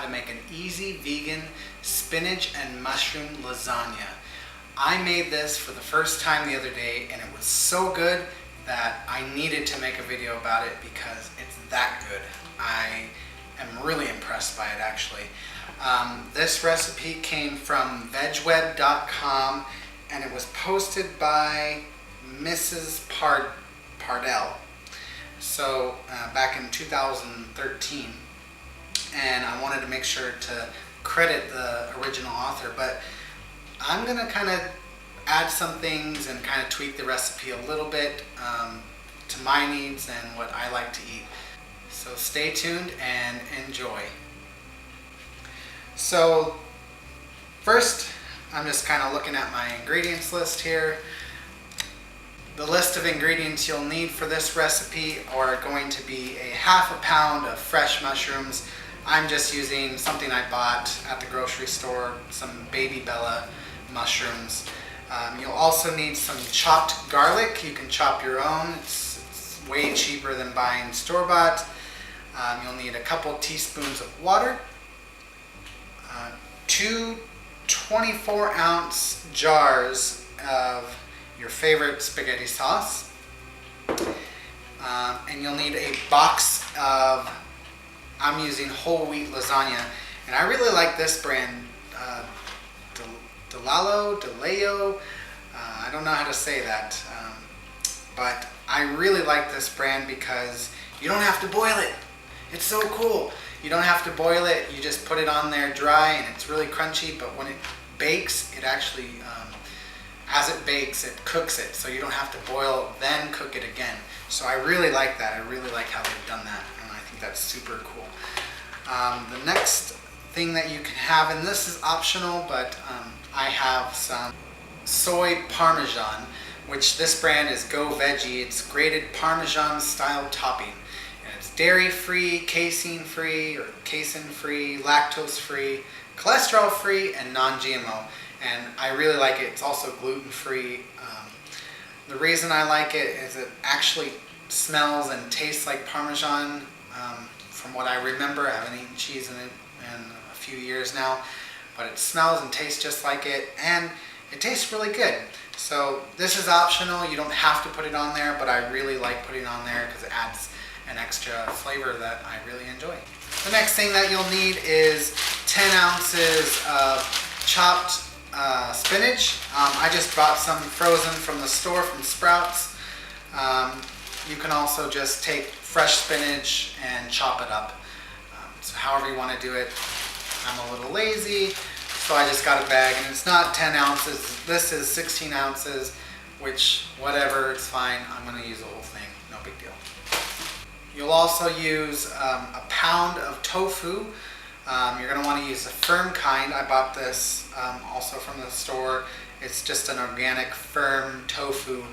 how to make an easy vegan spinach and mushroom lasagna. I made this for the first time the other day and it was so good that I needed to make a video about it because it's that good. I am really impressed by it actually. This recipe came from vegweb.com and it was posted by Mrs. Pardell. So back in 2013, and I wanted to make sure to credit the original author, but I'm gonna kind of add some things and kind of tweak the recipe a little bit to my needs and what I like to eat. So stay tuned and enjoy. So first, I'm just kind of looking at my ingredients list here. The list of ingredients you'll need for this recipe are going to be a ½ pound of fresh mushrooms. I'm just using something I bought at the grocery store, some Baby Bella mushrooms. You'll also need some chopped garlic. You can chop your own. It's way cheaper than buying store-bought. You'll need a couple teaspoons of water, two 24-ounce jars of your favorite spaghetti sauce, and you'll need a box of, I'm using whole wheat lasagna, and I really like this brand, DeLeo, I don't know how to say that, but I really like this brand because you don't have to boil it. It's so cool. You don't have to boil it, you just put it on there dry and it's really crunchy, but when it bakes, it actually, as it bakes, it cooks it, so you don't have to boil, then cook it again. So I really like that. I really like how they've done that, and I think that's super cool. The next thing that you can have, and this is optional, but I have some soy parmesan, which this brand is Go Veggie. It's grated parmesan style topping. And it's dairy-free, casein-free, or casein-free, lactose-free, cholesterol-free, and non-GMO. And I really like it. It's also gluten-free. The reason I like it is it actually smells and tastes like Parmesan. From what I remember, I haven't eaten cheese in a few years now, but it smells and tastes just like it, and it tastes really good. So this is optional. You don't have to put it on there, but I really like putting it on there because it adds an extra flavor that I really enjoy. The next thing that you'll need is 10 ounces of chopped spinach. I just bought some frozen from the store from Sprouts. You can also just take fresh spinach and chop it up. So however you want to do it. I'm a little lazy, so I just got a bag, and it's not 10 ounces. This is 16 ounces, which whatever, it's fine. I'm going to use the whole thing, no big deal. You'll also use a pound of tofu. You're going to want to use the firm kind. I bought this also from the store. It's just an organic firm tofu,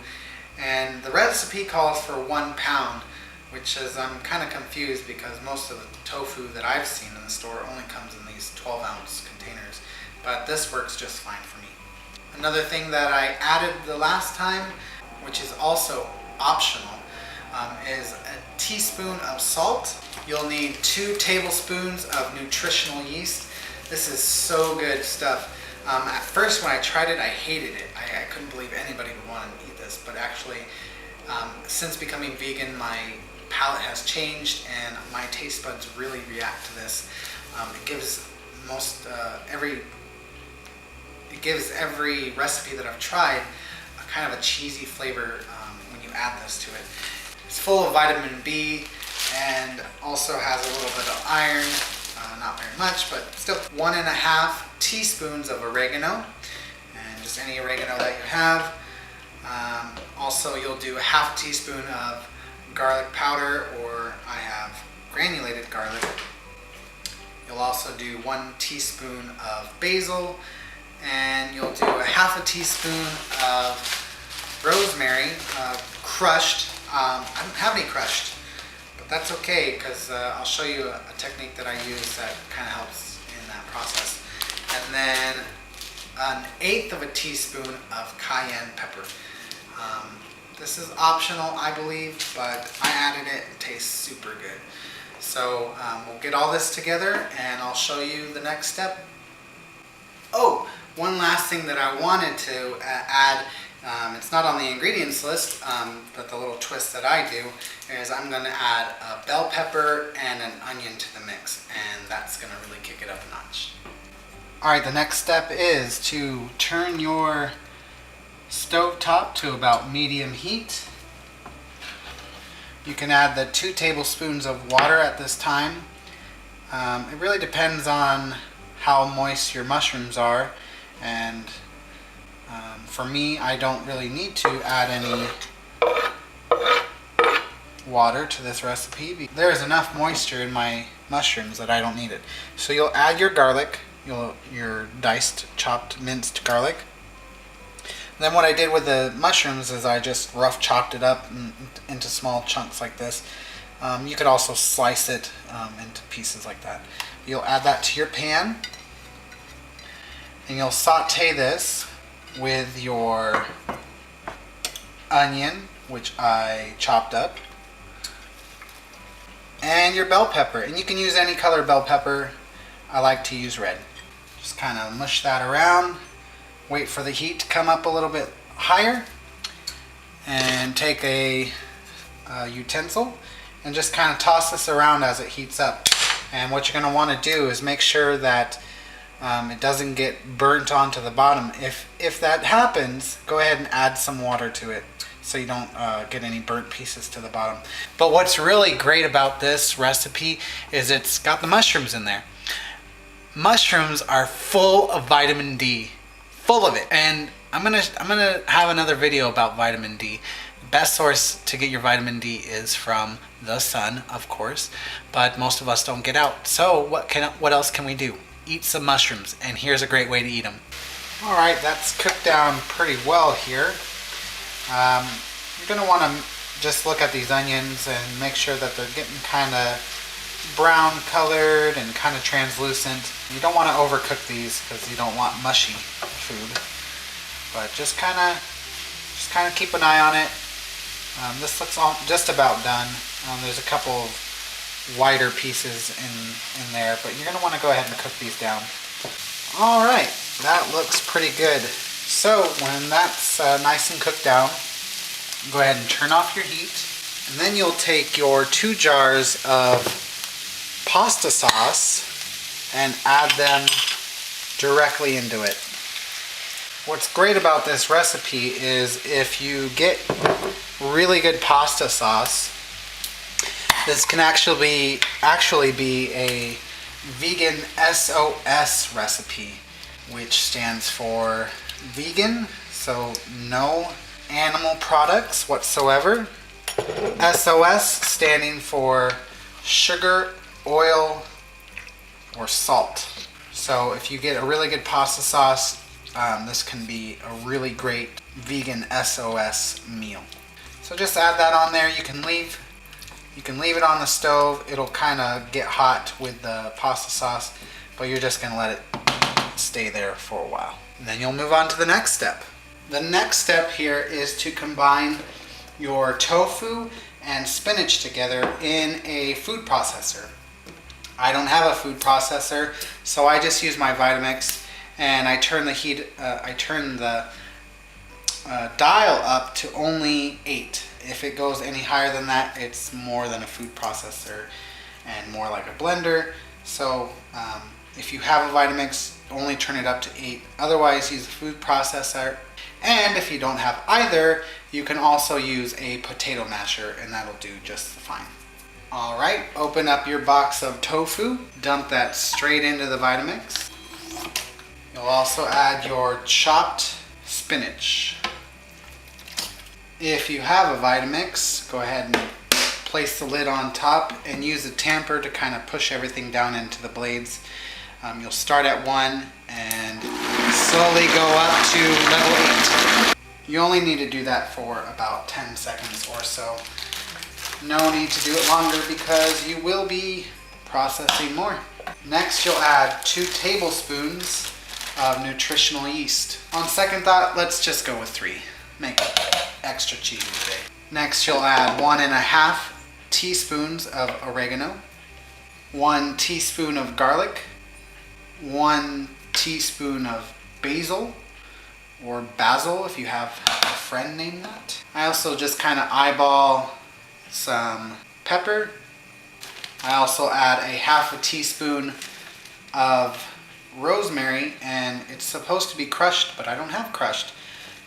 and the recipe calls for 1 pound, which is, I'm kind of confused because most of the tofu that I've seen in the store only comes in these 12-ounce containers, but this works just fine for me. Another thing that I added the last time, which is also optional, is a teaspoon of salt. You'll need 2 tablespoons of nutritional yeast. This is so good stuff. At first when I tried it, I hated it. I couldn't believe anybody would want to eat this, but actually since becoming vegan, my palate has changed and my taste buds really react to this. It gives every recipe that I've tried a kind of a cheesy flavor when you add this to it. It's full of vitamin B and also has a little bit of iron, not very much, but still. 1½ teaspoons of oregano, and just any oregano that you have. Also, you'll do a ½ teaspoon of garlic powder, or I have granulated garlic. You'll also do 1 teaspoon of basil, and you'll do a ½ teaspoon of rosemary, crushed. I don't have any crushed, but that's okay because I'll show you a technique that I use that kind of helps in that process. And then 1/8 teaspoon of cayenne pepper. This is optional, I believe, but I added it. It tastes super good. So we'll get all this together and I'll show you the next step. Oh, one last thing that I wanted to add, it's not on the ingredients list, but the little twist that I do is I'm going to add a bell pepper and an onion to the mix, and that's going to really kick it up a notch. Alright, the next step is to turn your stove top to about medium heat. You can add the 2 tablespoons of water at this time. It really depends on how moist your mushrooms are, and for me, I don't really need to add any water to this recipe. There is enough moisture in my mushrooms that I don't need it. So you'll add your garlic, your diced, chopped, minced garlic. Then what I did with the mushrooms is I just rough chopped it up into small chunks like this. You could also slice it into pieces like that. You'll add that to your pan, and you'll saute this with your onion, which I chopped up, and your bell pepper. And you can use any color bell pepper. I like to use red. Just kind of mush that around. Wait for the heat to come up a little bit higher, and take a utensil and just kind of toss this around as it heats up. And what you're going to want to do is make sure that it doesn't get burnt onto the bottom. If that happens, go ahead and add some water to it so you don't get any burnt pieces to the bottom. But what's really great about this recipe is it's got the mushrooms in there. Mushrooms are full of vitamin D. Full of it. And I'm gonna have another video about vitamin D. The best source to get your vitamin D is from the sun, of course, but most of us don't get out. So what else can we do? Eat some mushrooms, and here's a great way to eat them. All right, that's cooked down pretty well here. You're gonna want to just look at these onions and make sure that they're getting kind of brown colored and kind of translucent. You don't want to overcook these because you don't want mushy food, but just kind of keep an eye on it. This looks just about done. There's a couple of whiter pieces in there, but you're going to want to go ahead and cook these down. All right, that looks pretty good. So when that's nice and cooked down, go ahead and turn off your heat, and then you'll take your 2 jars of pasta sauce and add them directly into it. What's great about this recipe is if you get really good pasta sauce, this can actually be a vegan SOS recipe, which stands for vegan, so no animal products whatsoever. SOS standing for sugar, oil, or salt. So if you get a really good pasta sauce, this can be a really great vegan SOS meal. So just add that on there. You can leave it on the stove. It'll kind of get hot with the pasta sauce, but you're just going to let it stay there for a while. And then you'll move on to the next step. The next step here is to combine your tofu and spinach together in a food processor. I don't have a food processor, so I just use my Vitamix, and I turn the dial up to only 8. If it goes any higher than that, it's more than a food processor and more like a blender. So if you have a Vitamix, only turn it up to 8. Otherwise, use a food processor. And if you don't have either, you can also use a potato masher, and that'll do just fine. All right, open up your box of tofu, dump that straight into the Vitamix. You'll also add your chopped spinach. If you have a Vitamix, go ahead and place the lid on top and use a tamper to kind of push everything down into the blades. You'll start at 1 and slowly go up to level 8. You only need to do that for about 10 seconds or so. No need to do it longer because you will be processing more. Next, you'll add 2 tablespoons of nutritional yeast. On second thought, let's just go with 3. Make extra cheesy today. Next, you'll add 1.5 teaspoons of oregano. 1 teaspoon of garlic, 1 teaspoon of basil, or basil if you have a friend named that. I also just kind of eyeball some pepper. I also add a half a teaspoon of rosemary, and it's supposed to be crushed, but I don't have crushed.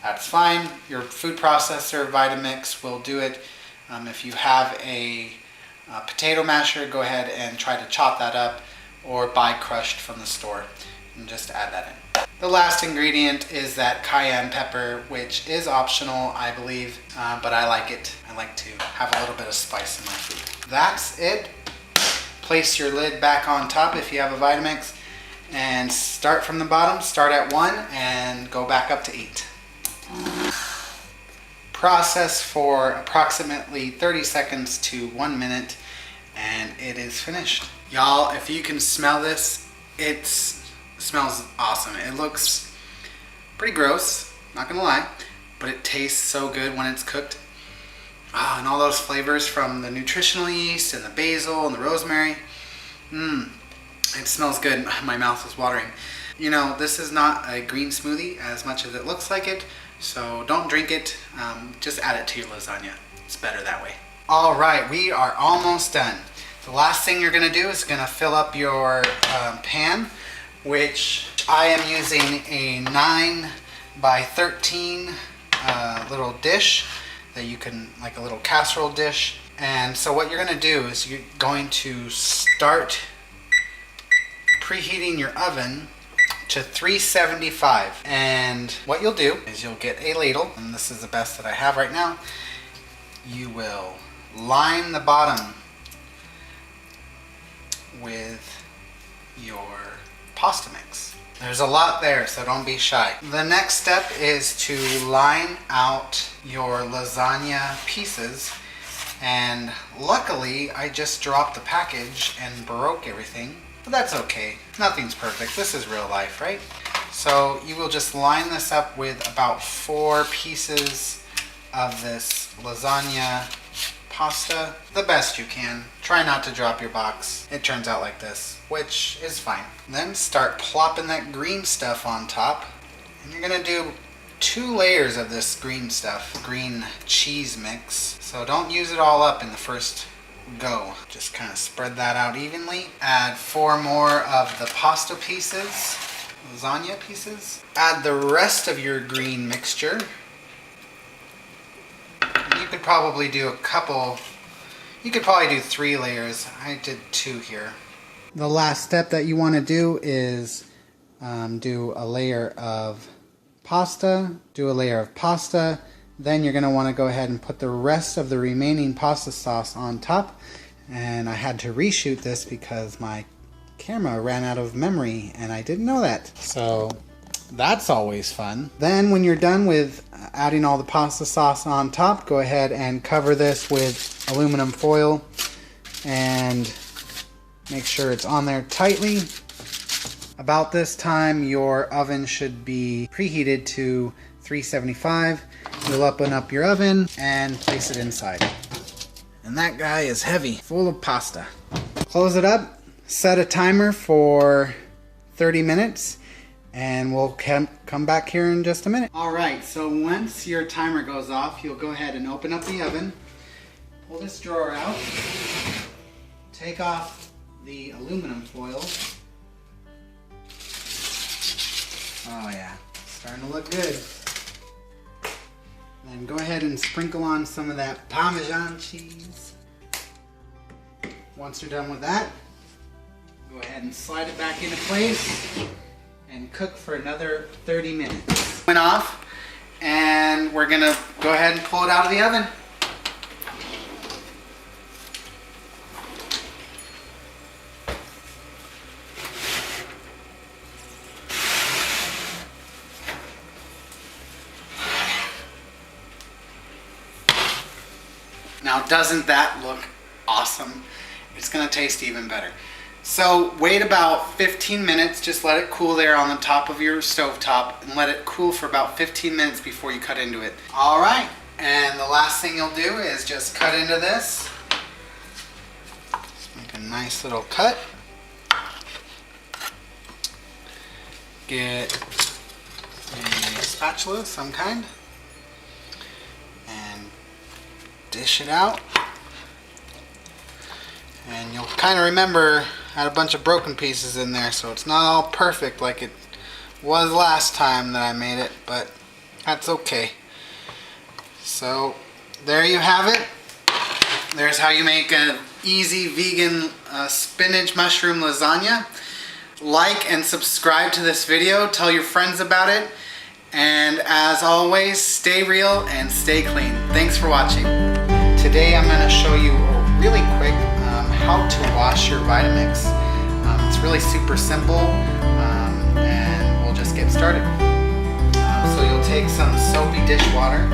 That's fine. Your food processor Vitamix will do it. If you have a potato masher, go ahead and try to chop that up or buy crushed from the store and just add that in. The last ingredient is that cayenne pepper, which is optional, I believe, but I like it. I like to have a little bit of spice in my food. That's it. Place your lid back on top if you have a Vitamix and start from the bottom. Start at 1 and go back up to 8. Process for approximately 30 seconds to 1 minute and it is finished. Y'all, if you can smell this, it smells awesome. It looks pretty gross, not gonna lie, but it tastes so good when it's cooked. And all those flavors from the nutritional yeast and the basil and the rosemary. It smells good. My mouth is watering. You know, this is not a green smoothie as much as it looks like it, so don't drink it. Just add it to your lasagna. It's better that way. All right, we are almost done. The last thing you're gonna do is gonna fill up your pan, which I am using a 9 by 13 little dish that you can, like a little casserole dish. And so what you're gonna do is you're going to start preheating your oven to 375. And what you'll do is you'll get a ladle, and this is the best that I have right now. You will line the bottom with your pasta mix. There's a lot there, so don't be shy. The next step is to line out your lasagna pieces, and luckily I just dropped the package and broke everything, but that's okay. Nothing's perfect. This is real life, right? So you will just line this up with about 4 pieces of this lasagna pasta the best you can. Try not to drop your box. It turns out like this, which is fine. Then start plopping that green stuff on top. And you're gonna do 2 layers of this green stuff, green cheese mix. So don't use it all up in the first go. Just kind of spread that out evenly. Add 4 more of the pasta pieces, lasagna pieces. Add the rest of your green mixture. You could probably do a couple, you could probably do 3 layers. I did 2 here. The last step that you want to do is do a layer of pasta, then you're going to want to go ahead and put the rest of the remaining pasta sauce on top. And I had to reshoot this because my camera ran out of memory and I didn't know that. So that's always fun. Then when you're done with adding all the pasta sauce on top, go ahead and cover this with aluminum foil and make sure it's on there tightly. About this time, your oven should be preheated to 375. You'll open up your oven and place it inside. And that guy is heavy, full of pasta. Close it up, set a timer for 30 minutes, and we'll come back here in just a minute. Alright, so once your timer goes off, you'll go ahead and open up the oven, pull this drawer out, take off the aluminum foil. Oh yeah, starting to look good. Then go ahead and sprinkle on some of that Parmesan cheese. Once you're done with that, go ahead and slide it back into place and cook for another 30 minutes. Went off, and we're gonna go ahead and pull it out of the oven. Now, doesn't that look awesome? It's gonna taste even better. So wait about 15 minutes, just let it cool there on the top of your stovetop and let it cool for about 15 minutes before you cut into it. All right, and the last thing you'll do is just cut into this. Just make a nice little cut. Get a spatula of some kind and dish it out. And you'll kind of remember I had a bunch of broken pieces in there, so it's not all perfect like it was last time that I made it, but that's okay. So there you have it. There's how you make an easy vegan spinach mushroom lasagna. Like and subscribe to this video, tell your friends about it, and as always, stay real and stay clean. Thanks for watching. Today I'm going to show you really quick how to wash your Vitamix. It's really super simple, and we'll just get started. So you'll take some soapy dishwater